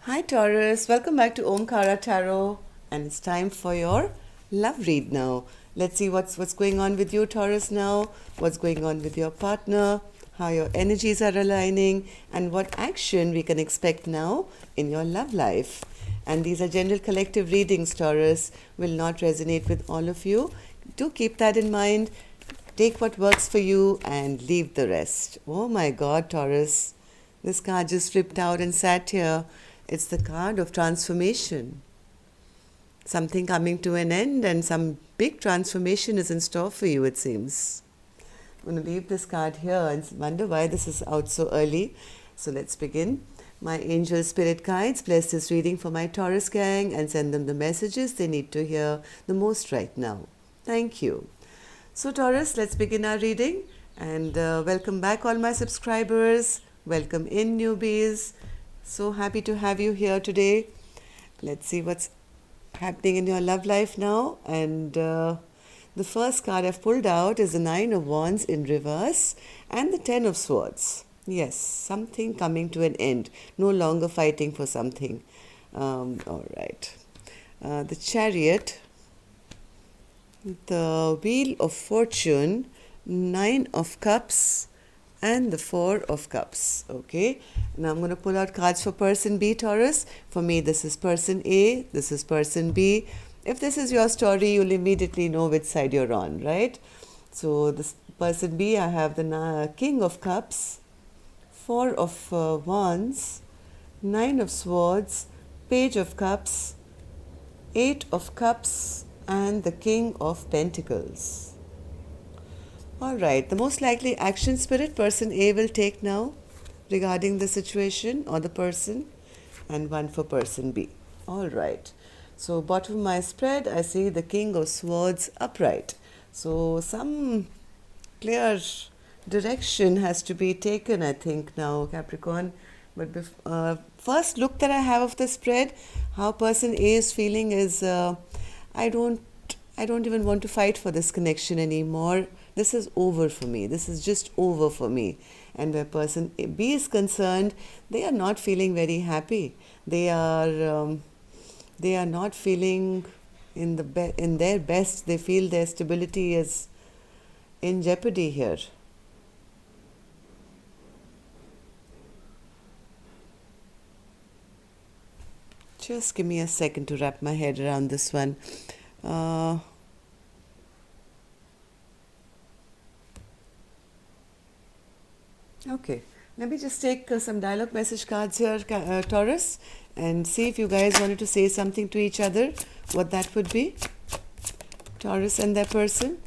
Hi Taurus, welcome back to Omkara Tarot, and it's time for your love read now. Let's see what's going on with you, Taurus, now. What's going on with your partner? How your energies are aligning, and what action we can expect now in your love life. And these are general collective readings, Taurus, will not resonate with all of you. Do keep that in mind. Take what works for you and leave the rest. Oh my God, Taurus. This card just flipped out and sat here. It's the card of transformation. Something coming to an end and some big transformation is in store for you, it seems. I'm going to leave this card here and wonder why this is out so early. So let's begin. My angel spirit guides, bless this reading for my Taurus gang and send them the messages they need to hear the most right now. Thank you. So Taurus, let's begin our reading. And welcome back all my subscribers. Welcome in newbies. So happy to have you here today. Let's see what's happening in your love life now. And the first card I've pulled out is the Nine of Wands in reverse and the Ten of Swords. Yes, something coming to an end. No longer fighting for something. All right. The Chariot, the Wheel of Fortune, Nine of Cups, and the Four of Cups. Okay, now I'm going to pull out cards for person B, Taurus. For me, this is person A, this is person B. If this is your story, you'll immediately know which side you're on, right? So this person B, I have the King of Cups, Four of Wands, Nine of Swords, Page of Cups, Eight of Cups, and the King of Pentacles. All right, the most likely action spirit person A will take now regarding the situation or the person, and one for person B. All right, so bottom of my spread, I see the King of Swords upright. So some clear direction has to be taken, I think, now, Capricorn. But first look that I have of the spread, how person A is feeling is, I don't even want to fight for this connection anymore. This is over for me. This is just over for me. And where person B is concerned, they are not feeling very happy. They are not feeling in their best. They feel their stability is in jeopardy here. Just give me a second to wrap my head around this one. Okay, let me just take some dialogue message cards here, Taurus, and see if you guys wanted to say something to each other, what that would be. Taurus and their person.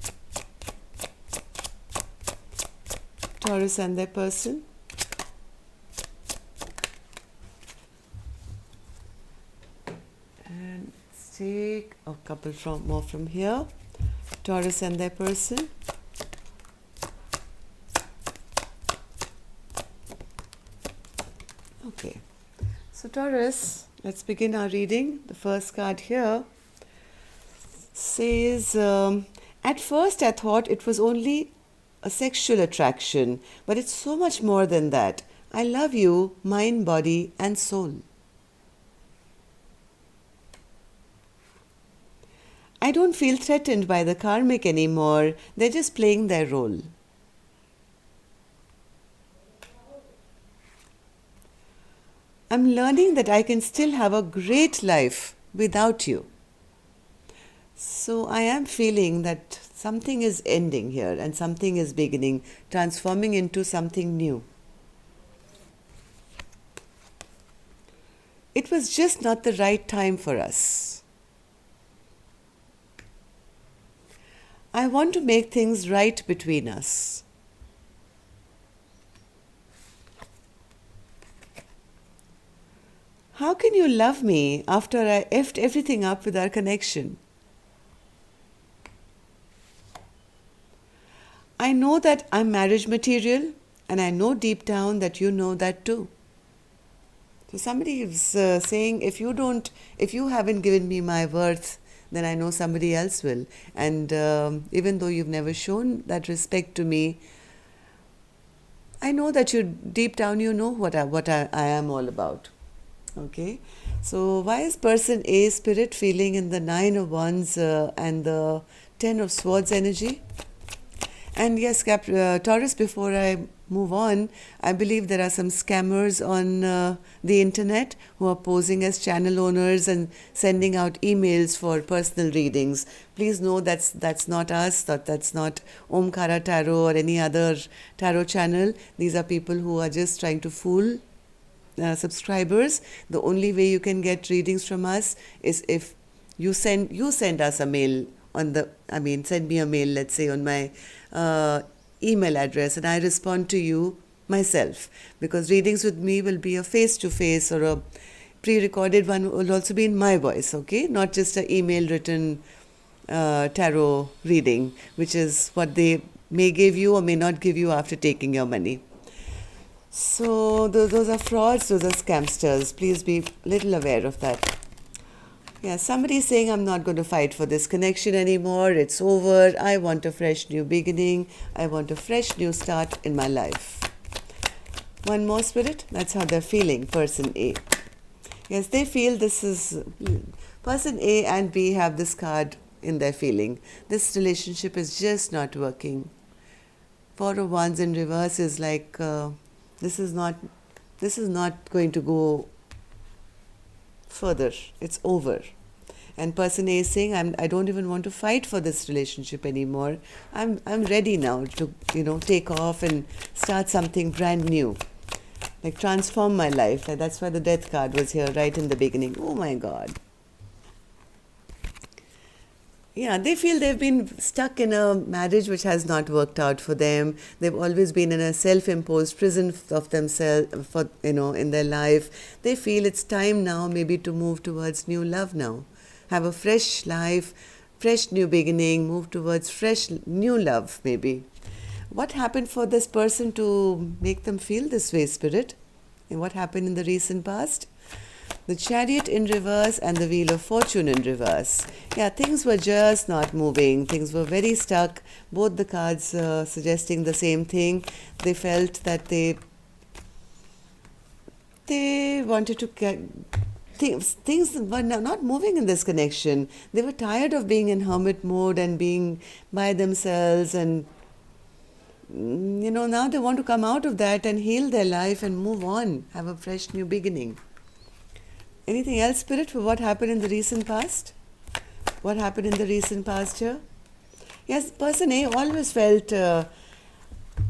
Taurus and their person. And let's take a couple more from here. Taurus and their person. Okay, so Taurus, let's begin our reading. The first card here says, at first I thought it was only a sexual attraction, but it's so much more than that. I love you, mind, body, and soul. I don't feel threatened by the karmic anymore. They're just playing their role. I'm learning that I can still have a great life without you. So I am feeling that something is ending here and something is beginning, transforming into something new. It was just not the right time for us. I want to make things right between us. How can you love me after I effed everything up with our connection? I know that I'm marriage material, and I know deep down that you know that too. So somebody is saying, if you haven't given me my worth, then I know somebody else will. And even though you've never shown that respect to me, I know that you deep down you know what I am all about. Okay, so why is person A spirit feeling in the Nine of Wands and the Ten of Swords energy? And yes, Taurus, before I move on, I believe there are some scammers on the internet who are posing as channel owners and sending out emails for personal readings. Please know that's not us, that's not Omkara Tarot or any other tarot channel. These are people who are just trying to fool subscribers. The only way you can get readings from us is if you send us a mail on the send me a mail, let's say, on my email address, and I respond to you myself, because readings with me will be a face to face, or a pre-recorded one will also be in my voice, okay, not just an email written tarot reading, which is what they may give you or may not give you after taking your money. So those are frauds, those are scamsters. Please be a little aware of that. Yeah, somebody is saying, I'm not going to fight for this connection anymore. It's over. I want a fresh new beginning. I want a fresh new start in my life. One more, Spirit. That's how they're feeling, person A. Yes, they feel this is... Person A and B have this card in their feeling. This relationship is just not working. Four of Wands in reverse is like... this is not going to go further. It's over. And person A is saying, I don't even want to fight for this relationship anymore. I'm ready now to take off and start something brand new, like transform my life. That's why the Death card was here right in the beginning. Oh my God. Yeah, they feel they've been stuck in a marriage which has not worked out for them. They've always been in a self-imposed prison of themselves, in their life. They feel it's time now maybe to move towards new love now. Have a fresh life, fresh new beginning, move towards fresh new love maybe. What happened for this person to make them feel this way, Spirit? And what happened in the recent past? The Chariot in reverse and the Wheel of Fortune in reverse. Yeah, things were just not moving. Things were very stuck. Both the cards suggesting the same thing. They felt that they wanted to get... Things were not moving in this connection. They were tired of being in hermit mode and being by themselves, and now they want to come out of that and heal their life and move on, have a fresh new beginning. Anything else, Spirit, for what happened in the recent past? What happened in the recent past here? Yes, person A always felt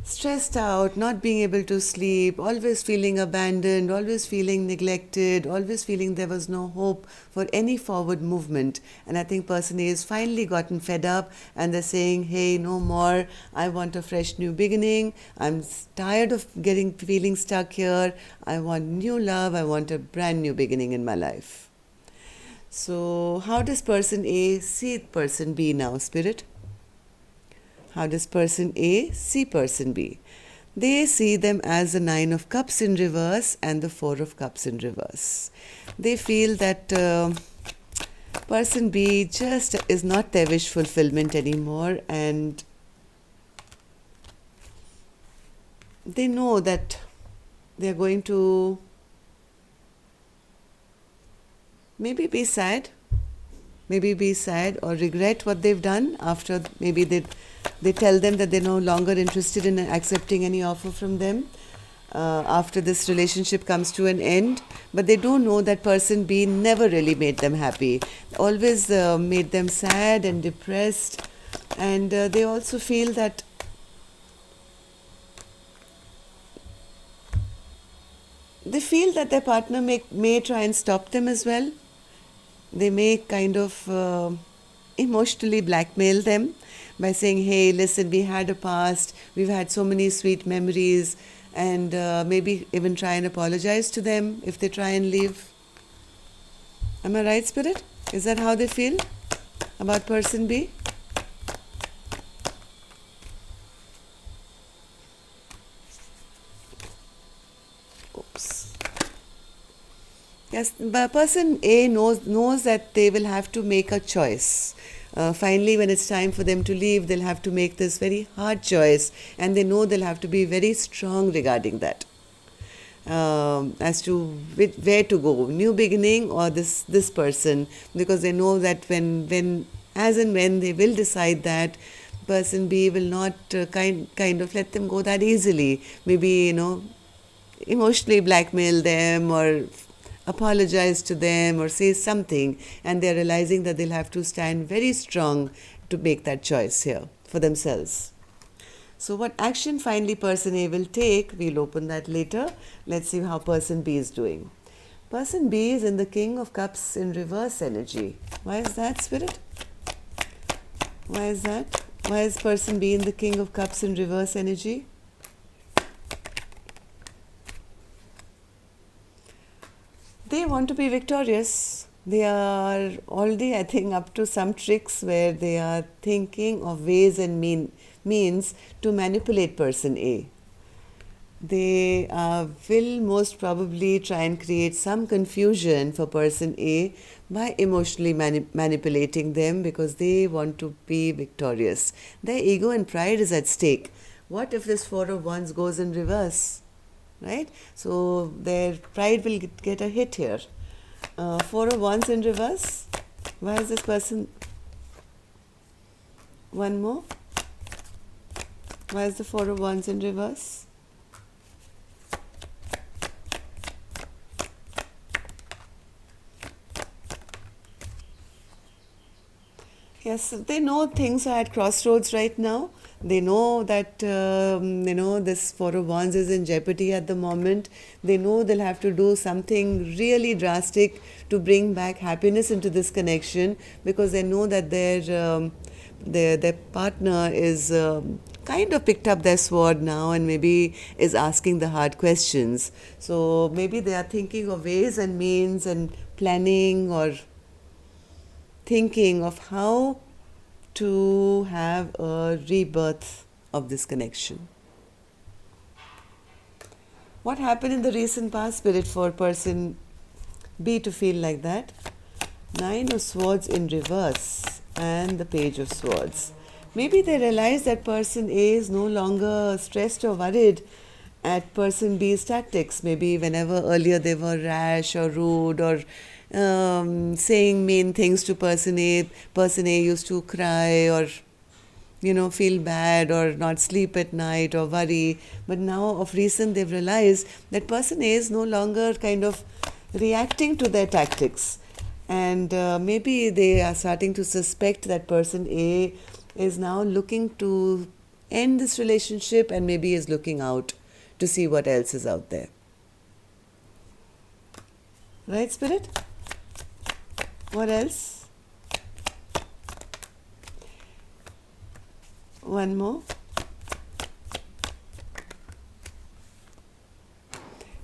stressed out, not being able to sleep, always feeling abandoned, always feeling neglected, always feeling there was no hope for any forward movement. And I think person A has finally gotten fed up and they're saying, hey, no more. I want a fresh new beginning. I'm tired of feeling stuck here. I want new love. I want a brand new beginning in my life. So how does person A see person B now, Spirit? How does person A see person B? They see them as the Nine of Cups in reverse and the Four of Cups in reverse. They feel that person B just is not their wish fulfillment anymore, and they know that they're going to maybe be sad or regret what they've done after maybe they tell them that they're no longer interested in accepting any offer from them after this relationship comes to an end. But they don't know that person B never really made them happy, always made them sad and depressed. And they also feel that their partner may try and stop them as well. They may kind of emotionally blackmail them by saying, hey, listen, we had a past, we've had so many sweet memories, and maybe even try and apologize to them if they try and leave. Am I right, Spirit? Is that how they feel about person B? Oops. Yes, but person A knows that they will have to make a choice. Finally, when it's time for them to leave, they'll have to make this very hard choice, and they know they'll have to be very strong regarding that. as to where to go, new beginning or this person, because they know that when as and when they will decide that, person B will not kind of let them go that easily. Maybe, emotionally blackmail them or apologize to them or say something, and they're realizing that they'll have to stand very strong to make that choice here for themselves. So what action finally person A will take, we'll open that later. Let's see how person B is doing. Person B is in the King of Cups in reverse energy. Why is that, Spirit? Why is that? Why is person B in the King of Cups in reverse energy? They want to be victorious. They are already, I think, up to some tricks where they are thinking of ways and means to manipulate person A. They will most probably try and create some confusion for person A by emotionally manipulating them, because they want to be victorious. Their ego and pride is at stake. What if this Four of Wands goes in reverse? Right? So their pride will get a hit here. Four of Wands in reverse. Why is this person? One more. Why is the Four of Wands in reverse? Yes, they know things are at crossroads right now. They know that, this Four of Wands is in jeopardy at the moment. They know they'll have to do something really drastic to bring back happiness into this connection, because they know that their partner is kind of picked up their sword now and maybe is asking the hard questions. So maybe they are thinking of ways and means and planning or thinking of how to have a rebirth of this connection. What happened in the recent past, Spirit, for person B to feel like that? Nine of Swords in reverse and the Page of Swords. Maybe they realize that person A is no longer stressed or worried at person B's tactics. Maybe whenever earlier they were rash or rude or saying mean things to person A used to cry or feel bad or not sleep at night or worry. But now of recent they've realized that person A is no longer kind of reacting to their tactics, and maybe they are starting to suspect that person A is now looking to end this relationship and maybe is looking out to see what else is out there. Right, Spirit? What else? One more.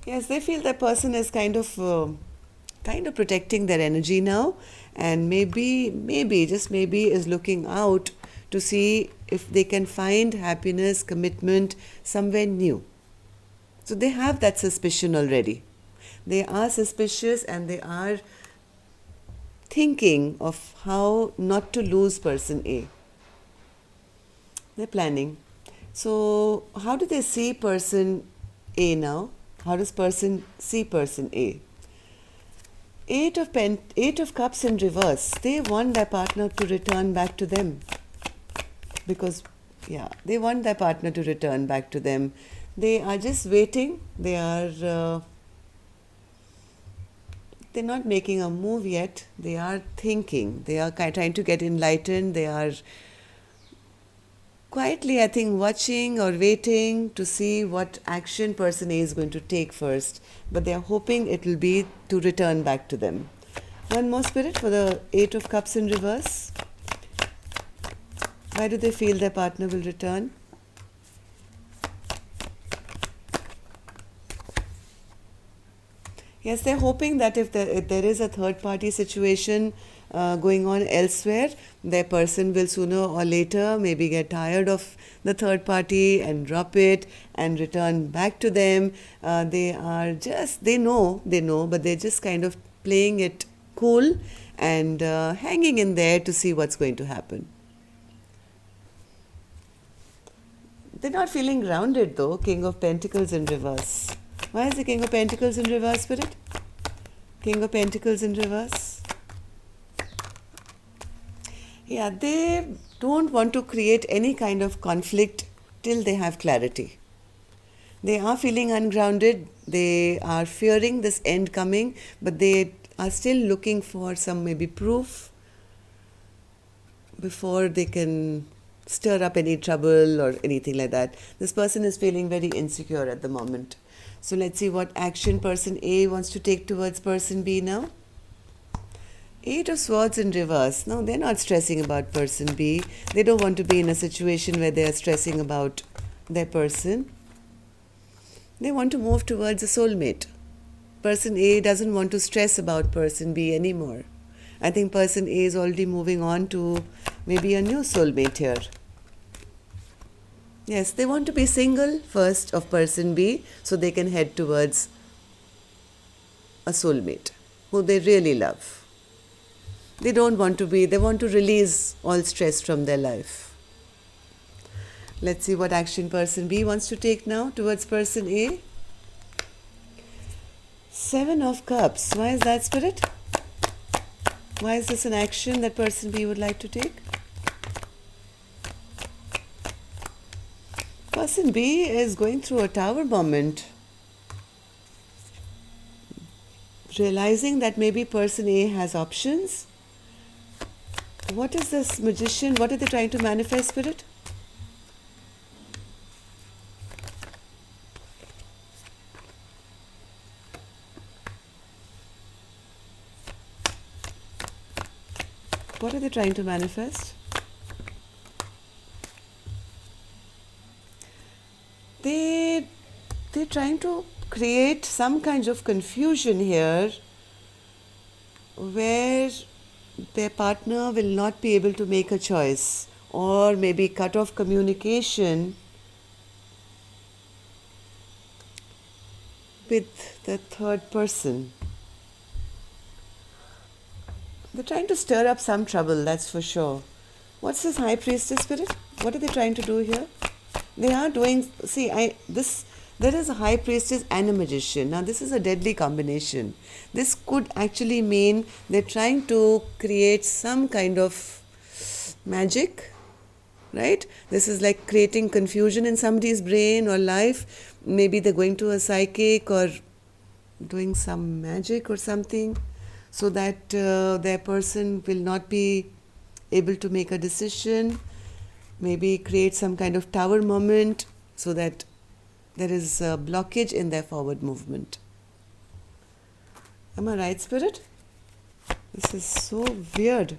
Yes, they feel that person is kind of protecting their energy now, and maybe just maybe is looking out to see if they can find happiness, commitment somewhere new. So they have that suspicion already. They are suspicious and they are thinking of how not to lose person A. They're planning. So how do they see person A now? How does person see person A? Eight of Cups in reverse. They want their partner to return back to them. Because, they want their partner to return back to them. They are just waiting. They're not making a move yet. They are thinking. They are trying to get enlightened. They are quietly, I think, watching or waiting to see what action person A is going to take first. But they are hoping it will be to return back to them. One more, Spirit, for the Eight of Cups in reverse. Why do they feel their partner will return? Yes, they're hoping that if there is a third-party situation going on elsewhere, their person will sooner or later maybe get tired of the third party and drop it and return back to them. They know, but they're just kind of playing it cool and hanging in there to see what's going to happen. They're not feeling grounded though. King of Pentacles in reverse. Why is the King of Pentacles in reverse, Spirit? King of Pentacles in reverse. Yeah, they don't want to create any kind of conflict till they have clarity. They are feeling ungrounded. They are fearing this end coming, but they are still looking for some maybe proof before they can stir up any trouble or anything like that. This person is feeling very insecure at the moment. So let's see what action person A wants to take towards person B now. Eight of Swords in reverse. No, they're not stressing about person B. They don't want to be in a situation where they are stressing about their person. They want to move towards a soulmate. Person A doesn't want to stress about person B anymore. I think person A is already moving on to maybe a new soulmate here. Yes, they want to be single first of person B so they can head towards a soulmate who they really love. They don't want to be, they want to release all stress from their life. Let's see what action person B wants to take now towards person A. Seven of Cups. Why is that, Spirit? Why is this an action that person B would like to take? Person B is going through a tower moment. Realizing that maybe person A has options. What is this Magician? What are they trying to manifest, Spirit? What are they trying to manifest? They're trying to create some kind of confusion here where their partner will not be able to make a choice, or maybe cut off communication with the third person. They're trying to stir up some trouble, that's for sure. What's this High Priestess, Spirit? What are they trying to do here? They are doing, see, there is a High Priestess and a Magician. Now this is a deadly combination. This could actually mean they're trying to create some kind of magic, right? This is like creating confusion in somebody's brain or life. Maybe they're going to a psychic or doing some magic or something, so that their person will not be able to make a decision. Maybe create some kind of tower moment so that there is a blockage in their forward movement. Am I right, Spirit? This is so weird.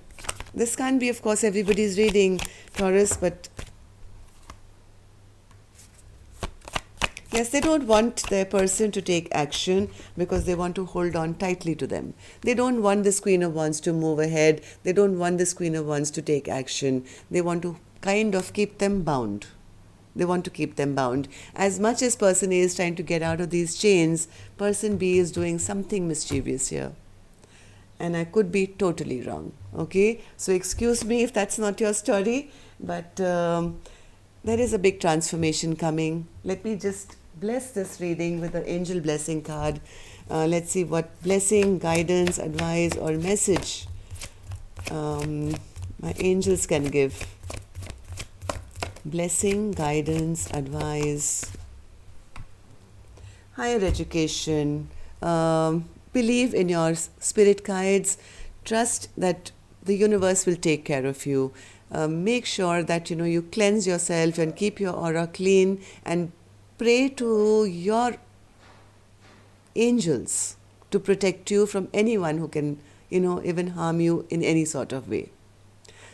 This can't be, of course, everybody's reading, Taurus, but yes, they don't want their person to take action because they want to hold on tightly to them. They don't want this Queen of Wands to move ahead. They don't want this Queen of Wands to take action. They want to kind of keep them bound. They want to keep them bound. As much as person A is trying to get out of these chains, person B is doing something mischievous here. And I could be totally wrong. Okay? So excuse me if that's not your story, but there is a big transformation coming. Let me just bless this reading with the angel blessing card. Let's see what blessing, guidance, advice, or message my angels can give. Blessing, guidance, advice, higher education. Believe in your spirit guides. Trust that the universe will take care of you. Make sure that you cleanse yourself and keep your aura clean, and pray to your angels to protect you from anyone who can even harm you in any sort of way.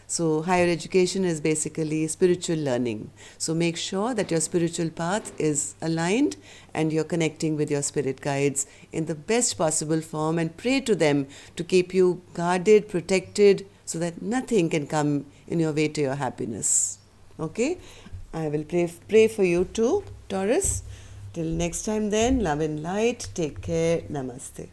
So higher education is basically spiritual learning. So make sure that your spiritual path is aligned and you're connecting with your spirit guides in the best possible form, and pray to them to keep you guarded, protected, so that nothing can come in your way to your happiness. Okay? I will pray for you too, Taurus. Till next time then, love and light. Take care. Namaste.